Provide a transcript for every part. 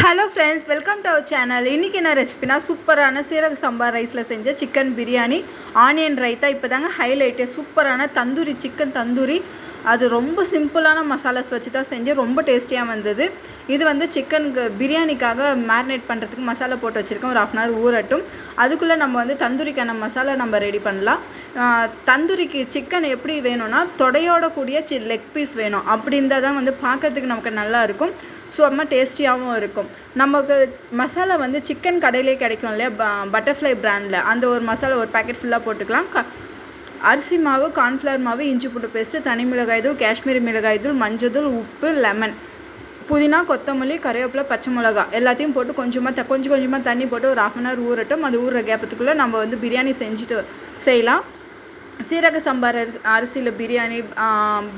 Hello friends, welcome to our channel. இன்றைக்கி என்ன ரெசிபினா சூப்பரான சீரக சம்பா ரைஸில் செஞ்ச சிக்கன் பிரியாணி, ஆனியன் ரைத்தா. இப்போ தாங்க ஹைலைட்டு. சூப்பரான தந்தூரி சிக்கன் தந்தூரி. அது ரொம்ப சிம்பிளான மசாலாஸ் வச்சு தான் செஞ்சு ரொம்ப டேஸ்டியாக வந்தது. இது வந்து சிக்கனுக்கு பிரியாணிக்காக மேரினேட் பண்ணுறதுக்கு மசாலா போட்டு வச்சுருக்கோம். ஒரு 1/2 hour ஊறட்டும். அதுக்குள்ளே நம்ம வந்து தந்தூரிக்கான மசாலா நம்ம ரெடி பண்ணலாம். தந்தூரிக்கு சிக்கன் எப்படி வேணும்னா தொடையோட கூடிய லெக் பீஸ் வேணும். அப்படி இருந்தால் தான் வந்து பார்க்கறதுக்கு நமக்கு நல்லாயிருக்கும். ஸோ ரொம்ப டேஸ்டியாகவும் இருக்கும். நமக்கு மசாலா வந்து சிக்கன் கடையிலே கிடைக்கும் இல்லையா, பட்டர்ஃப்ளை பிராண்டில். அந்த ஒரு மசாலா ஒரு பேக்கெட் ஃபுல்லாக போட்டுக்கலாம். அரிசி மாவு, கார்ன்ஃப்ளவர் மாவு, இஞ்சி பூண்டு பேஸ்ட்டு, தனி மிளகாய் தூள், காஷ்மீரி மிளகாய் தூள், மஞ்சள் தூள், உப்பு, லெமன், புதினா, கொத்தமல்லி, கருவேப்பிலை, பச்சை மிளகா எல்லாத்தையும் போட்டு கொஞ்சம் கொஞ்சமாக தண்ணி போட்டு ஒரு 1/2 hour ஊறட்டும். அது ஊறுற கேப்பத்துக்குள்ளே நம்ம வந்து பிரியாணி செஞ்சுட்டு செய்யலாம். சீரக சம்பா அரிசியில் பிரியாணி,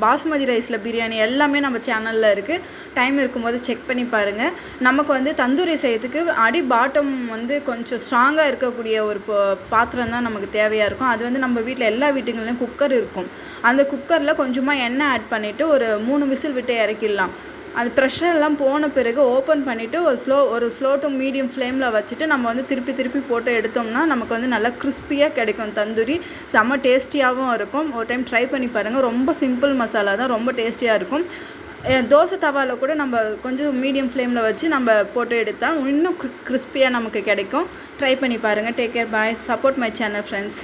பாஸ்மதி ரைஸில் பிரியாணி எல்லாமே நம்ம சேனலில் இருக்குது. டைம் இருக்கும்போது செக் பண்ணி பாருங்கள். நமக்கு வந்து தந்தூரி செய்யறதுக்கு அடி பாட்டம் வந்து கொஞ்சம் ஸ்ட்ராங்காக இருக்கக்கூடிய ஒரு பாத்திரம் தான் நமக்கு தேவையாக இருக்கும். அது வந்து நம்ம வீட்டில் எல்லா வீட்டுங்கள்லையும் குக்கர் இருக்கும். அந்த குக்கரில் கொஞ்சமாக எண்ணெய் ஆட் பண்ணிவிட்டு ஒரு 3 விசில் விட்டு இறக்கிடலாம். அது ப்ரெஷர்லாம் போன பிறகு ஓப்பன் பண்ணிவிட்டு ஒரு ஸ்லோ டு மீடியம் ஃப்ளேமில் வச்சுட்டு நம்ம வந்து திருப்பி போட்டு எடுத்தோம்னா நமக்கு வந்து நல்லா கிறிஸ்பியாக கிடைக்கும். தந்தூரி செம்ம டேஸ்டியாகவும் இருக்கும். ஒரு டைம் ட்ரை பண்ணி பாருங்கள். ரொம்ப சிம்பிள் மசாலா தான், ரொம்ப டேஸ்டியாக இருக்கும். தோசை தவாவில் கூட நம்ம கொஞ்சம் மீடியம் ஃப்ளேமில் வச்சு நம்ம போட்டு எடுத்தால் இன்னும் கிறிஸ்பியாக நமக்கு கிடைக்கும். ட்ரை பண்ணி பாருங்கள். Take care, bye. Support my channel friends.